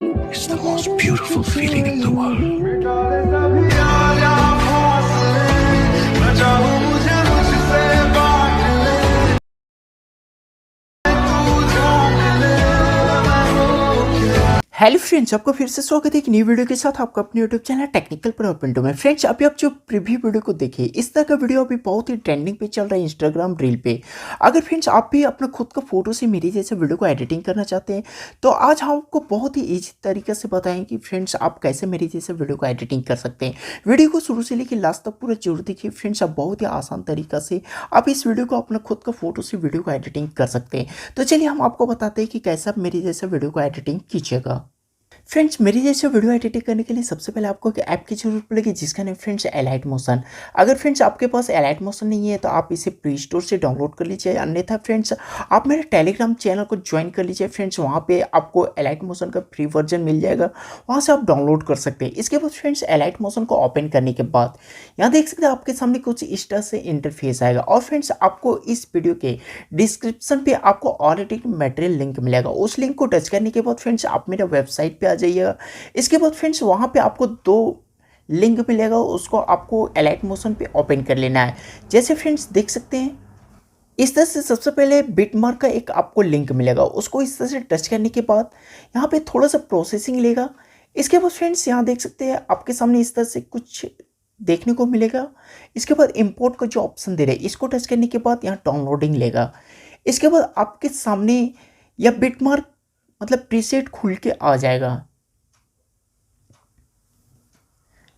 It's the most beautiful feeling in the world. Hello friends, आपको फिर से स्वागत है एक नई वीडियो के साथ आपका अपने यूट्यूब चैनल टेक्निकल प्रभात पिंटू में। फ्रेंड्स, अभी आप जो प्रीव्यू वीडियो को देखिए, इस तरह का वीडियो अभी बहुत ही ट्रेंडिंग पे चल रहा है इंस्टाग्राम रील पे। अगर फ्रेंड्स आप भी अपना खुद का फोटो से मेरी जैसे वीडियो को एडिटिंग करना चाहते हैं तो आज हम आपको बहुत ही ईजी तरीके से बताएं कि फ्रेंड्स आप कैसे मेरी जैसे वीडियो को एडिटिंग कर सकते हैं। वीडियो को शुरू से लेकर लास्ट तक पूरा जरूर देखिए फ्रेंड्स, आप बहुत ही आसान तरीका से आप इस वीडियो को अपना खुद का फोटो से वीडियो को एडिटिंग कर सकते हैं। तो चलिए हम आपको बताते हैं कि कैसे आप मेरी जैसे वीडियो को एडिटिंग कीजिएगा। फ्रेंड्स, मेरी जैसे वीडियो एडिटिंग करने के लिए सबसे पहले आपको एक ऐप की जरूरत पड़ेगी जिसका नाम फ्रेंड्स एलाइट मोशन। अगर फ्रेंड्स आपके पास एलाइट मोशन नहीं है तो आप इसे प्ले स्टोर से डाउनलोड कर लीजिए, अन्यथा फ्रेंड्स आप मेरे टेलीग्राम चैनल को ज्वाइन कर लीजिए। फ्रेंड्स वहाँ पे आपको एलाइट मोशन का फ्री वर्जन मिल जाएगा, वहाँ से आप डाउनलोड कर सकते हैं। इसके बाद फ्रेंड्स एलाइट मोशन को ओपन करने के बाद यहाँ देख सकते हैं आपके सामने कुछ इस तरह से इंटरफेस आएगा और फ्रेंड्स आपको इस वीडियो के डिस्क्रिप्शन पे आपको ऑलरेडी मटेरियल लिंक मिलेगा। उस लिंक को टच करने के बाद फ्रेंड्स आप मेरे वेबसाइट पे आ जाइएगा। इसके बाद फ्रेंड्स वहाँ पे आपको दो लिंक मिलेगा, उसको आपको एलाइट मोशन पे ओपन कर लेना है। जैसे फ्रेंड्स देख सकते हैं इस तरह से सबसे पहले बिटमार्क का एक आपको लिंक मिलेगा, उसको इस तरह से टच करने के बाद यहाँ पे थोड़ा सा प्रोसेसिंग लेगा। इसके बाद फ्रेंड्स यहाँ देख सकते हैं आपके सामने इस तरह से कुछ देखने को मिलेगा। इसके बाद इंपोर्ट का जो ऑप्शन दे रहे हैं इसको टच करने के बाद यहाँ डाउनलोडिंग लेगा। इसके बाद आपके सामने यह बिटमार्क मतलब प्रीसेट खुल के आ जाएगा।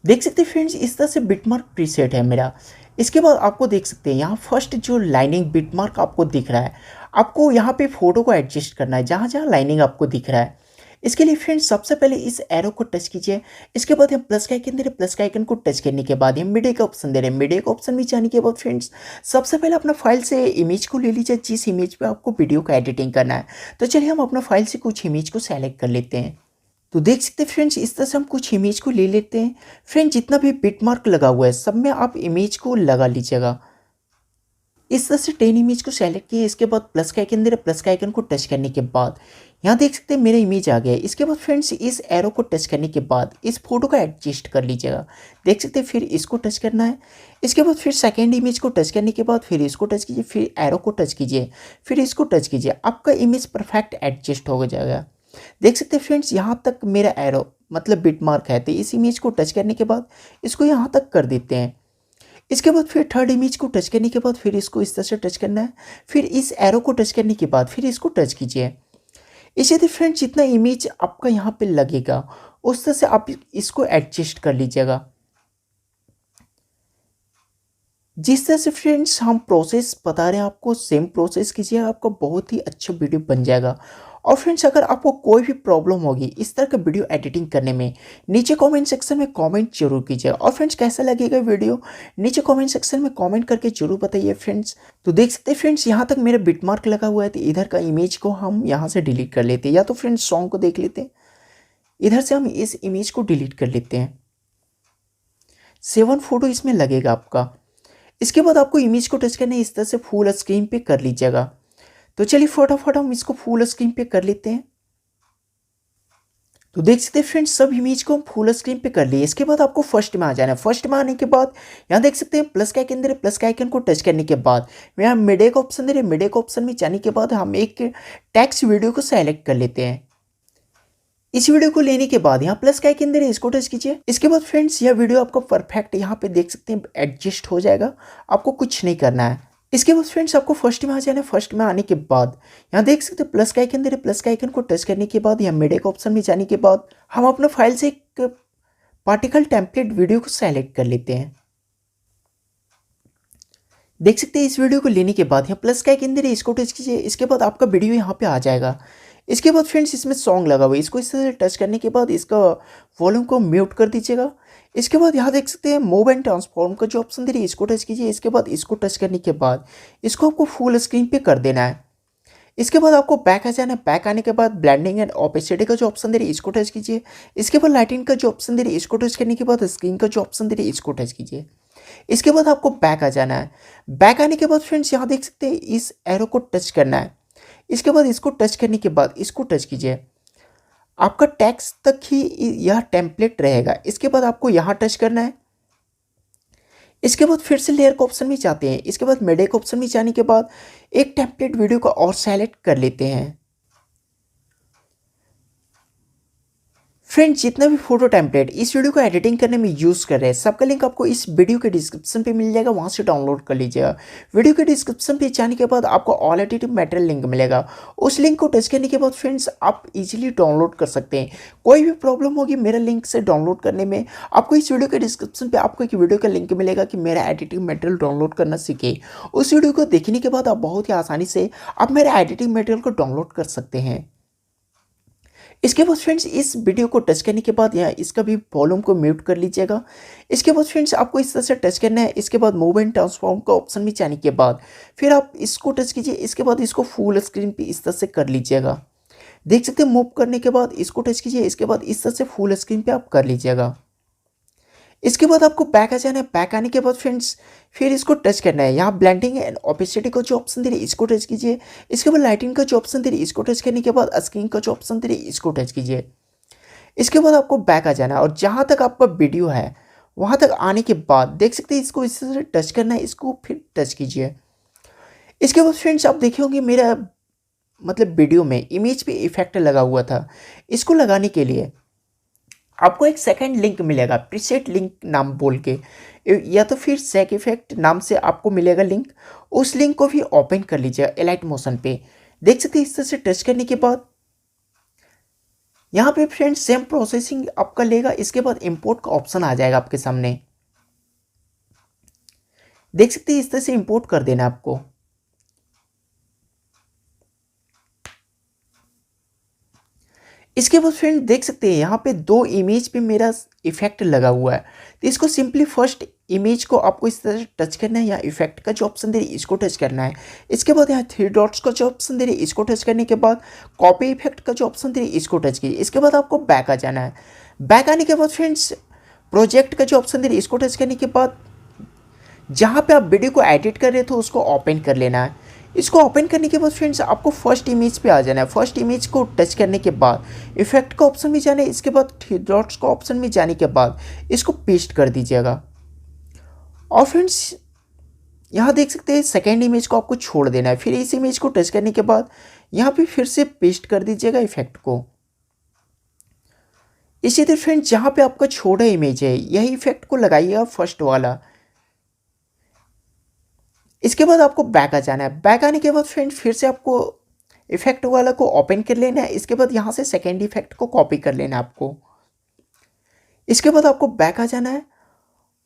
देख सकते हैं फ्रेंड्स इस तरह से बिटमार्क प्रीसेट है मेरा। इसके बाद आपको देख सकते हैं यहाँ फर्स्ट जो लाइनिंग बिटमार्क आपको दिख रहा है, आपको यहाँ पे फोटो को एडजस्ट करना है जहाँ जहाँ लाइनिंग आपको दिख रहा है। इसके लिए फ्रेंड्स सबसे पहले इस एरो को टच कीजिए। इसके बाद हम प्लस का आइकन दे रहे, प्लस का आइकन को टच करने के बाद हम मीडिया का ऑप्शन दे रहे हैं। मीडिया का ऑप्शन में जाने के बाद फ्रेंड्स सबसे पहले अपना फाइल से इमेज को ले लीजिए जिस इमेज पे आपको वीडियो का एडिटिंग करना है। तो चलिए हम अपना फाइल से कुछ इमेज को सेलेक्ट कर लेते हैं। तो देख सकते हैं फ्रेंड्स इस तरह से हम कुछ इमेज को ले लेते हैं। फ्रेंड्स जितना भी बिटमार्क लगा हुआ है सब में आप इमेज को लगा लीजिएगा। इस तरह से 10 इमेज को सेलेक्ट किए। इसके बाद प्लस का आइकन दे रहे, प्लस का आइकन को टच करने के बाद यहाँ देख सकते हैं मेरा इमेज आ गया है। इसके बाद फ्रेंड्स इस एरो को टच करने के बाद इस फोटो को एडजस्ट कर लीजिएगा। देख सकते हैं फिर इसको टच करना है। इसके बाद फिर सेकेंड इमेज को टच करने के बाद फिर इसको टच कीजिए, फिर एरो को टच कीजिए, फिर इसको टच कीजिए। आपका इमेज परफेक्ट एडजस्ट हो जाएगा। देख सकते हैं फ्रेंड्स यहाँ तक मेरा एरो मतलब बिटमार्क है, तो इस इमेज को टच करने के बाद इसको यहाँ तक कर देते हैं। इसके बाद फिर थर्ड इमेज को टच करने के बाद फिर इसको इस तरह से टच करना है। फिर इस एरो को टच करने के बाद फिर इसको टच कीजिए। इसी तरह फ्रेंड्स जितना इमेज आपका यहाँ पे लगेगा उस तरह से आप इसको एडजस्ट कर लीजिएगा। जिस तरह से फ्रेंड्स हम प्रोसेस बता रहे हैं आपको सेम प्रोसेस कीजिए, आपका बहुत ही अच्छा वीडियो बन जाएगा। और फ्रेंड्स अगर आपको कोई भी प्रॉब्लम होगी इस तरह का वीडियो एडिटिंग करने में, नीचे कमेंट सेक्शन में कमेंट जरूर कीजिए। और फ्रेंड्स कैसा लगेगा वीडियो नीचे कमेंट सेक्शन में कमेंट करके जरूर बताइए फ्रेंड्स। तो देख सकते हैं फ्रेंड्स यहाँ तक मेरा बिटमार्क लगा हुआ है, तो इधर का इमेज को हम यहाँ से डिलीट कर लेते हैं, या तो फ्रेंड्स सॉन्ग को देख लेते हैं, इधर से हम इस इमेज को डिलीट कर लेते हैं। 7 फोटो इसमें लगेगा आपका। इसके बाद आपको इमेज को टच करना है, इस तरह से फुल स्क्रीन पे कर लीजिएगा। तो चलिए फटाफट हम इसको फुल स्क्रीन पे कर लेते हैं। तो देख सकते हैं फ्रेंड्स सब इमेज को हम फुल स्क्रीन पे कर लिए। इसके बाद आपको फर्स्ट में आ जाना है। फर्स्ट में आने के बाद यहाँ देख सकते हैं प्लस का आइकन दे रहे, प्लस का आइकन को टच करने के बाद यहाँ मीडिया का ऑप्शन दे रहे, मीडिया का ऑप्शन में जाने के बाद हम एक टेक्स्ट वीडियो को सेलेक्ट कर लेते हैं। इस वीडियो को लेने के बाद यहाँ प्लस का आइकन दे रहे, इसको टच कीजिए। इसके बाद फ्रेंड्स यह वीडियो आपका परफेक्ट यहाँ पे देख सकते हैं एडजस्ट हो जाएगा, आपको कुछ नहीं करना है। इसके बाद फ्रेंड्स आपको फर्स्ट में आ जाना है। फर्स्ट में आने के बाद यहाँ देख सकते हैं प्लस का आइकन दे रहे, प्लस का आइकन को टच करने के बाद यहाँ मीडिया का ऑप्शन में जाने के बाद हम अपना फाइल से एक पार्टिकल टेम्पलेट वीडियो को सेलेक्ट कर लेते हैं। देख सकते हैं इस वीडियो को लेने के बाद यहाँ प्लस का आइकन दे रहे, इसको टच कीजिए। इसके बाद आपका वीडियो यहाँ पे आ जाएगा। इसके बाद फ्रेंड्स इसमें सॉन्ग लगा हुआ है, इसको इस तरह से टच करने के बाद इसका वॉल्यूम को म्यूट कर दीजिएगा। इसके बाद यहाँ देख सकते हैं मूव एंड ट्रांसफॉर्म का जो ऑप्शन दे रही है, इसको टच कीजिए। इसके बाद इसको टच करने के बाद इसको आपको फुल स्क्रीन पे कर देना है। इसके बाद आपको बैक आ जाना है। बैक आने के बाद ब्लेंडिंग एंड ओपेसिटी का जो ऑप्शन दे रही है, इसको टच कीजिए। इसके बाद लाइटिंग का जो ऑप्शन दे रही है, इसको टच करने के बाद स्क्रीन का जो ऑप्शन दे रही है, इसको टच कीजिए। इसके बाद आपको बैक आ जाना है। बैक आने के बाद फ्रेंड्स यहाँ देख सकते हैं इस एरो को टच करना है। इसके बाद इसको टच करने के बाद इसको टच कीजिए। आपका टेक्स्ट तक ही यह टेम्पलेट रहेगा। इसके बाद आपको यहाँ टच करना है। इसके बाद फिर से लेयर का ऑप्शन में जाते हैं। इसके बाद मीडिया का ऑप्शन में जाने के बाद एक टेम्पलेट वीडियो को और सेलेक्ट कर लेते हैं। फ्रेंड्स, जितना भी फोटो टेम्पलेट इस वीडियो को एडिटिंग करने में यूज़ कर रहे हैं, सबका लिंक आपको इस वीडियो के डिस्क्रिप्शन पे मिल जाएगा, वहाँ से डाउनलोड कर लीजिएगा। वीडियो के डिस्क्रिप्शन पे जाने के बाद आपको ऑल एडिटिव मटेरियल लिंक मिलेगा। उस लिंक को टच करने के बाद फ्रेंड्स आप इजीली डाउनलोड कर सकते हैं। कोई भी प्रॉब्लम होगी मेरा लिंक से डाउनलोड करने में, आपको इस वीडियो के डिस्क्रिप्शन पर आपको एक वीडियो का लिंक मिलेगा कि मेरा एडिटिंग मटेरियल डाउनलोड करना सीखे। उस वीडियो को देखने के बाद आप बहुत ही आसानी से आप मेरा एडिटिंग मटेरियल को डाउनलोड कर सकते हैं। इसके बाद फ्रेंड्स इस वीडियो को टच करने के बाद यहाँ इसका भी वॉल्यूम को म्यूट कर लीजिएगा। इसके बाद फ्रेंड्स आपको इस तरह से टच करना है। इसके बाद मूव एंड ट्रांसफॉर्म का ऑप्शन में जाने के बाद फिर आप इसको टच कीजिए। इसके बाद इसको फुल स्क्रीन पे इस तरह से कर लीजिएगा। देख सकते हैं मूव करने के बाद इसको टच कीजिए। इसके बाद इस तरह से फुल स्क्रीन पे आप कर लीजिएगा। इसके बाद आपको बैक आ जाना है। बैक आने के बाद फ्रेंड्स फिर इसको टच करना है। यहाँ ब्लेंडिंग एंड ओपेसिटी का जो ऑप्शन दे रही है इसको टच कीजिए। इसके बाद लाइटिंग का जो ऑप्शन दे रही है इसको टच करने के बाद स्क्रीन का जो ऑप्शन दे रही है इसको टच कीजिए। इसके बाद आपको बैक आ जाना है और जहाँ तक आपका वीडियो है वहाँ तक आने के बाद देख सकते हैं इसको इस तरह से टच करना है। इसको फिर टच कीजिए। इसके बाद फ्रेंड्स आप देखे होंगे मेरा मतलब वीडियो में इमेज पे इफेक्ट लगा हुआ था। इसको लगाने के लिए आपको एक सेकंड लिंक मिलेगा, प्रीसेट लिंक नाम बोल के, या तो फिर सेक इफेक्ट नाम से आपको मिलेगा लिंक। उस लिंक को भी ओपन कर लीजिएगा एलाइट मोशन पे। देख सकते हैं इस तरह से टच करने के बाद यहाँ पे फ्रेंड्स सेम प्रोसेसिंग आपका लेगा। इसके बाद इंपोर्ट का ऑप्शन आ जाएगा आपके सामने। देख सकते हैं इस तरह से इंपोर्ट कर देना आपको। इसके बाद फ्रेंड देख सकते हैं यहाँ पे दो इमेज पे मेरा इफेक्ट लगा हुआ है। तो इसको सिंपली फर्स्ट इमेज को आपको इस तरह से टच करना है। यहाँ इफेक्ट का जो ऑप्शन दे रही है इसको टच करना है। इसके बाद यहाँ थ्री डॉट्स का जो ऑप्शन दे रही है इसको टच करने के बाद कॉपी इफेक्ट का जो ऑप्शन दे रही है इसको टच कीजिए। इसके बाद आपको बैक आ जाना है। बैक आने के बाद फ्रेंड्स प्रोजेक्ट का जो ऑप्शन दे रही है इसको टच करने के बाद जहाँ पे आप वीडियो को एडिट कर रहे थे उसको ओपन कर लेना है। इसको ओपन करने के बाद फ्रेंड्स आपको फर्स्ट इमेज पे आ जाना है। फर्स्ट इमेज को टच करने के बाद इफेक्ट का ऑप्शन में जाना है। इसके बाद थ्री डॉट्स का ऑप्शन में जाने के बाद इसको पेस्ट कर दीजिएगा। और फ्रेंड्स यहाँ देख सकते हैं सेकेंड इमेज को आपको छोड़ देना है। फिर इस इमेज को टच करने के बाद यहाँ पे फिर से पेस्ट कर दीजिएगा इफेक्ट को। इसी तरह फ्रेंड्स जहाँ पे आपका छोड़ा इमेज है यही इफेक्ट को लगाइएगा फर्स्ट वाला। इसके बाद आपको बैक आ जाना है। बैक आने के बाद फ्रेंड फिर से आपको इफेक्ट वाला को ओपन कर लेना है। इसके बाद यहाँ से सेकेंड इफेक्ट को कॉपी कर लेना है आपको। इसके बाद आपको बैक आ जाना है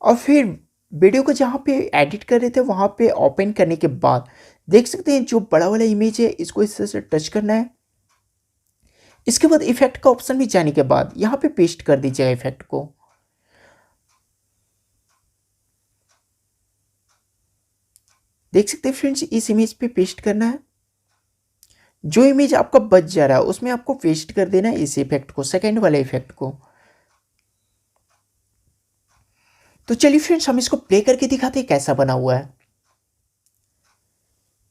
और फिर वीडियो को जहाँ पे एडिट कर रहे थे वहाँ पे ओपन करने के बाद देख सकते हैं जो बड़ा वाला इमेज है इसको इस तरह से टच करना है। इसके बाद इफेक्ट का ऑप्शन में जाने के बाद यहाँ पे पेस्ट कर दीजिएगा इफेक्ट को। देख सकते हैं फ्रेंड्स इस इमेज पे पेस्ट करना है। जो इमेज आपका बच जा रहा है उसमें आपको पेस्ट कर देना है इस इफेक्ट को, सेकेंड वाले इफेक्ट को। तो चलिए फ्रेंड्स हम इसको प्ले करके दिखाते हैं कैसा बना हुआ है।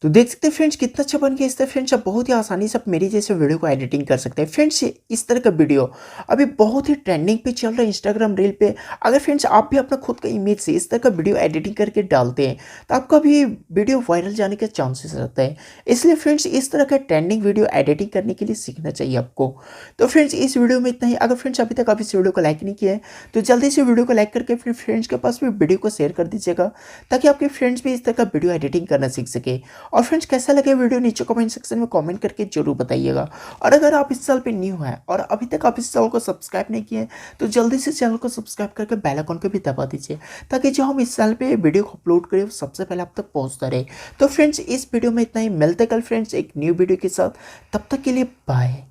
तो देख सकते हैं फ्रेंड्स कितना अच्छा बन गया। इस तरह फ्रेंड्स आप बहुत ही आसानी से आप मेरी जैसे वीडियो को एडिटिंग कर सकते हैं। फ्रेंड्स इस तरह का वीडियो अभी बहुत ही ट्रेंडिंग पे चल रहा है इंस्टाग्राम रील पे। अगर फ्रेंड्स आप भी अपना खुद का इमेज से इस तरह का वीडियो एडिटिंग करके डालते हैं तो आपका भी वीडियो वायरल जाने के चांसेस रहते हैं। इसलिए फ्रेंड्स इस तरह का ट्रेंडिंग वीडियो एडिटिंग करने के लिए सीखना चाहिए आपको। तो फ्रेंड्स इस वीडियो में इतना ही। अगर फ्रेंड्स अभी तक आप इस वीडियो को लाइक नहीं किया है तो जल्दी से वीडियो को लाइक करके अपने फ्रेंड्स के पास भी वीडियो को शेयर कर दीजिएगा ताकि आपके फ्रेंड्स भी इस तरह का वीडियो एडिटिंग करना सीख सके। और फ्रेंड्स कैसा लगे वीडियो नीचे कमेंट सेक्शन में कमेंट करके जरूर बताइएगा। और अगर आप इस चैनल पे न्यू हैं और अभी तक आप इस चैनल को सब्सक्राइब नहीं किए तो जल्दी से चैनल को सब्सक्राइब करके बेल आइकन को भी दबा दीजिए ताकि जो हम इस चैनल पे वीडियो अपलोड करें वो सबसे पहले आप तक पहुंचता रहे। तो फ्रेंड्स इस वीडियो में इतना ही। मिलते कल फ्रेंड्स एक न्यू वीडियो के साथ। तब तक के लिए बाय।